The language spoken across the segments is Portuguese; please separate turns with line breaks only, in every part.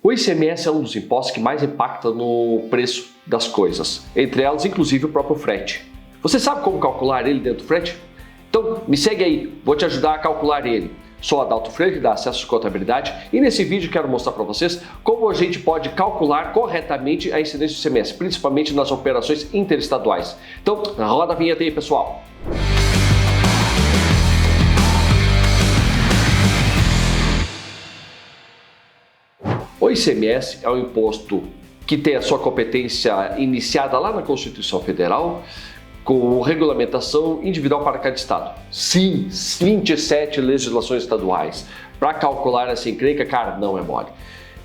O ICMS é um dos impostos que mais impacta no preço das coisas, entre elas inclusive o próprio frete. Você sabe como calcular ele dentro do frete? Então me segue aí, vou te ajudar a calcular ele. Sou Adalto Freire, da Acesso Contabilidade, e nesse vídeo quero mostrar para vocês como a gente pode calcular corretamente a incidência do ICMS, principalmente nas operações interestaduais. Então roda a vinheta aí, pessoal! O ICMS é um imposto que tem a sua competência iniciada lá na Constituição Federal, com regulamentação individual para cada estado. Sim, 27 legislações estaduais. Para calcular essa encrenca, cara, não é mole.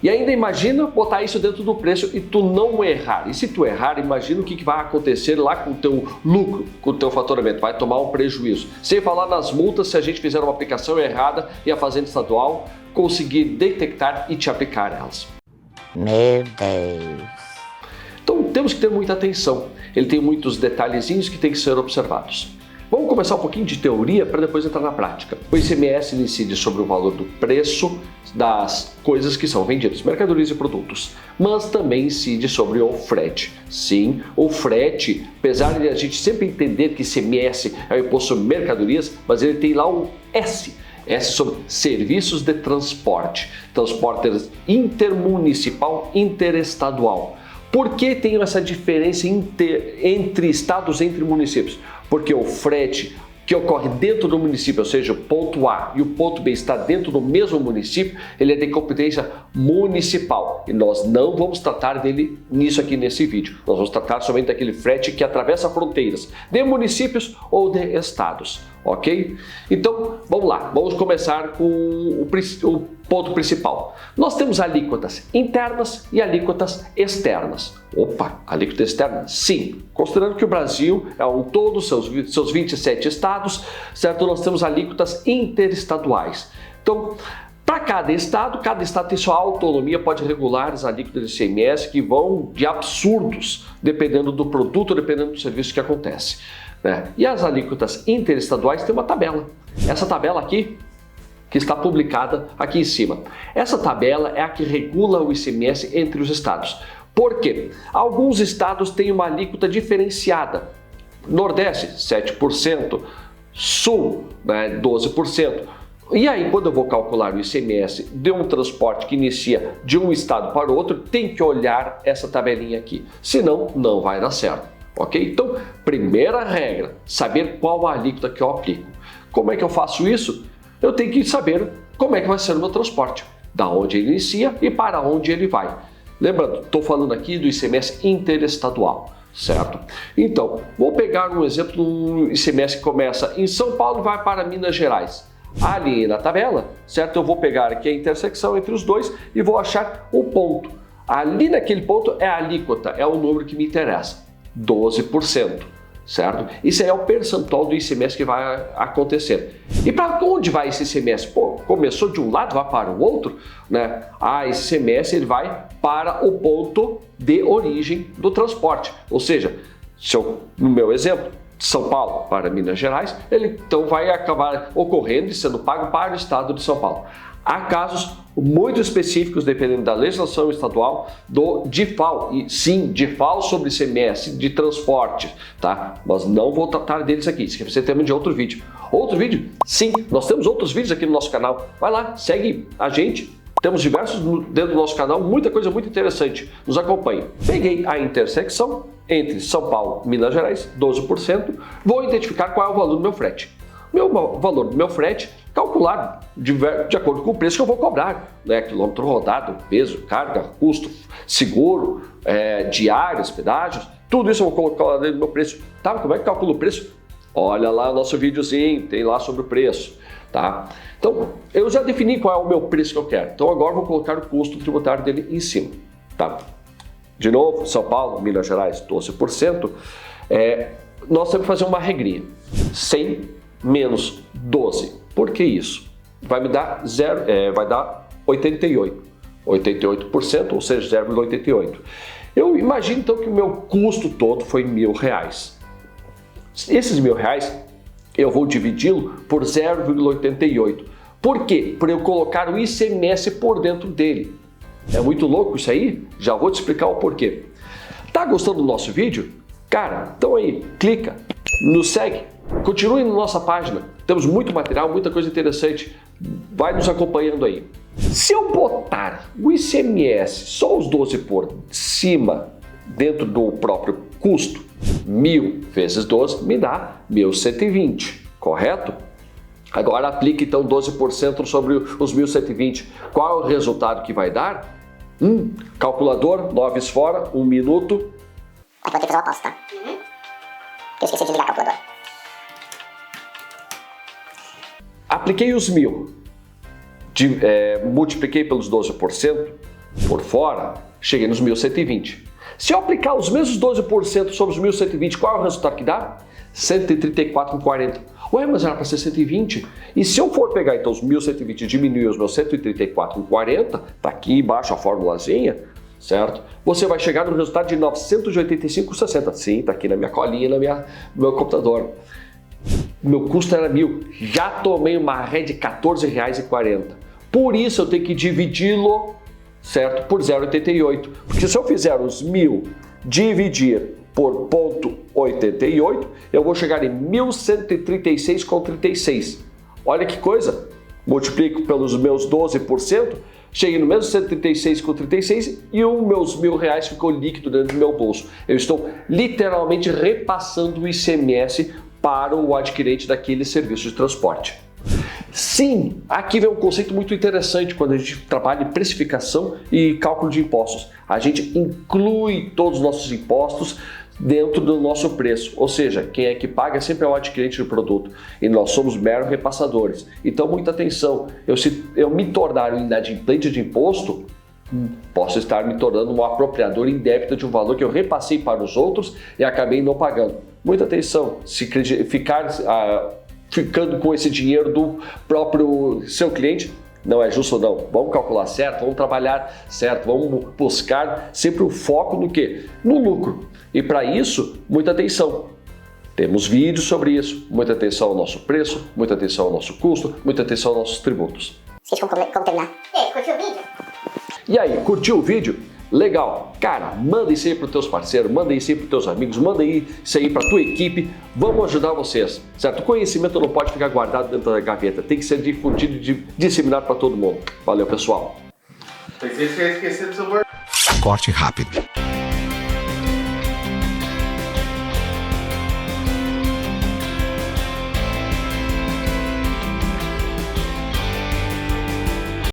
E ainda imagina botar isso dentro do preço e tu não errar. E se tu errar, imagina o que vai acontecer lá com o teu lucro, com o teu faturamento. Vai tomar um prejuízo. Sem falar nas multas se a gente fizer uma aplicação errada e a Fazenda Estadual conseguir detectar e te aplicar elas.
Meu Deus!
Então temos que ter muita atenção. Ele tem muitos detalhezinhos que tem que ser observados. Vamos começar um pouquinho de teoria para depois entrar na prática. O ICMS incide sobre o valor do preço das coisas que são vendidas, mercadorias e produtos, mas também incide sobre o frete. Sim, o frete, apesar de a gente sempre entender que ICMS é o imposto sobre mercadorias, mas ele tem lá um S sobre serviços de transporte, transporte intermunicipal, interestadual. Por que tem essa diferença entre estados, entre municípios? Porque o frete que ocorre dentro do município, ou seja, o ponto A e o ponto B está dentro do mesmo município, ele é de competência municipal. E nós não vamos tratar dele nisso aqui nesse vídeo. Nós vamos tratar somente daquele frete que atravessa fronteiras de municípios ou de estados, ok? Então, vamos lá. Vamos começar com o ponto principal. Nós temos alíquotas internas e alíquotas externas. Opa, alíquota externa? Sim. Considerando que o Brasil é um todo, seus 27 estados, certo? Nós temos alíquotas interestaduais. Então, para cada estado tem sua autonomia, pode regular as alíquotas de ICMS que vão de absurdos, dependendo do produto, dependendo do serviço que acontece, né? E as alíquotas interestaduais têm uma tabela. Essa tabela aqui, que está publicada aqui em cima. Essa tabela é a que regula o ICMS entre os estados. Por quê? Alguns estados têm uma alíquota diferenciada. Nordeste, 7%, Sul, 12%. E aí, quando eu vou calcular o ICMS de um transporte que inicia de um estado para o outro, tem que olhar essa tabelinha aqui. Senão, não vai dar certo. Ok? Então, primeira regra, saber qual a alíquota que eu aplico. Como é que eu faço isso? Eu tenho que saber como é que vai ser o meu transporte, da onde ele inicia e para onde ele vai. Lembrando, estou falando aqui do ICMS interestadual, certo? Então, vou pegar um exemplo do ICMS que começa em São Paulo e vai para Minas Gerais. Ali na tabela, certo? Eu vou pegar aqui a intersecção entre os dois e vou achar o ponto. Ali naquele ponto é a alíquota, é o número que me interessa, 12%. Certo? Isso aí é o percentual do ICMS que vai acontecer. E para onde vai esse ICMS? Pô, começou de um lado, vai para o outro, né? Esse ICMS ele vai para o ponto de origem do transporte. Ou seja, no meu exemplo, São Paulo para Minas Gerais, ele então vai acabar ocorrendo e sendo pago para o estado de São Paulo. Há casos muito específicos, dependendo da legislação estadual, do DIFAL. E sim, DIFAL sobre ICMS de transporte, tá? Mas não vou tratar deles aqui, isso aqui vai ser tema de outro vídeo. Outro vídeo? Sim, nós temos outros vídeos aqui no nosso canal. Vai lá, segue a gente. Temos diversos dentro do nosso canal, muita coisa muito interessante. Nos acompanhe. Peguei a intersecção entre São Paulo e Minas Gerais, 12%. Vou identificar qual é o valor do meu frete. O valor do meu frete calculado de acordo com o preço que eu vou cobrar, né? Quilômetro rodado, peso, carga, custo, seguro, diárias, pedágios, tudo isso eu vou colocar dentro do meu preço. Tá? Como é que calcula o preço? Olha lá o nosso videozinho, tem lá sobre o preço, tá? Então, eu já defini qual é o meu preço que eu quero. Então agora eu vou colocar o custo tributário dele em cima, tá? De novo, São Paulo, Minas Gerais, 12%. Nós temos que fazer uma regrinha. 100 menos 12. Por que isso? Vai me dar 88%, ou seja, 0,88. Eu imagino então que o meu custo todo foi R$1.000. Esses R$1.000 eu vou dividi-lo por 0,88. Por quê? Para eu colocar o ICMS por dentro dele. É muito louco isso aí? Já vou te explicar o porquê. Tá gostando do nosso vídeo? Cara, então aí, clica, nos segue, continue na nossa página. Temos muito material, muita coisa interessante. Vai nos acompanhando aí. Se eu botar o ICMS, só os 12 por cima, dentro do próprio custo, 1.000 vezes 12 me dá 1.120, correto? Agora aplique então 12% sobre os 1.120. Qual é o resultado que vai dar? Calculador, 9 fora, 1 minuto.
Aqui vou ter que fazer uma pausa, tá? Eu esqueci de ligar o calculador.
Apliquei os 1.000. Multipliquei pelos 12% por fora, cheguei nos 1.120. Se eu aplicar os mesmos 12% sobre os 1.120, qual é o resultado que dá? 134,40. Ué, mas era para ser 120. E se eu for pegar então os 1.120 e diminuir os meus 134,40, tá aqui embaixo a formulazinha, certo? Você vai chegar no resultado de 985,60. Sim, tá aqui na minha colinha, no meu computador. Meu custo era 1.000. Já tomei uma ré de R$14,40. Por isso eu tenho que dividi-lo, certo, por 0,88. Porque se eu fizer os 1.000 dividir por 0,88, eu vou chegar em 1.136,36. Olha que coisa! Multiplico pelos meus 12%, cheguei no mesmo 136,36 e os meus R$1.000 ficou líquido dentro do meu bolso. Eu estou literalmente repassando o ICMS para o adquirente daquele serviço de transporte. Sim, aqui vem um conceito muito interessante quando a gente trabalha em precificação e cálculo de impostos. A gente inclui todos os nossos impostos dentro do nosso preço, ou seja, quem é que paga sempre é o adquirente do produto e nós somos meros repassadores. Então, muita atenção, se eu me tornar um inadimplente de imposto, posso estar me tornando um apropriador indébito de um valor que eu repassei para os outros e acabei não pagando. Muita atenção, se ficando com esse dinheiro do próprio seu cliente, não é justo ou não. Vamos calcular certo, vamos trabalhar certo, vamos buscar sempre o foco no quê? No lucro. E para isso, muita atenção. Temos vídeos sobre isso, muita atenção ao nosso preço, muita atenção ao nosso custo, muita atenção aos nossos tributos.
Esqueci como terminar. Curtiu o vídeo?
E aí, curtiu o vídeo? Legal! Cara, manda isso aí para os teus parceiros, manda isso aí para os teus amigos, manda isso aí para a tua equipe. Vamos ajudar vocês, certo? O conhecimento não pode ficar guardado dentro da gaveta, tem que ser difundido e disseminado para todo mundo. Valeu, pessoal!
Pensei que você ia esquecer do seu...
Corte rápido.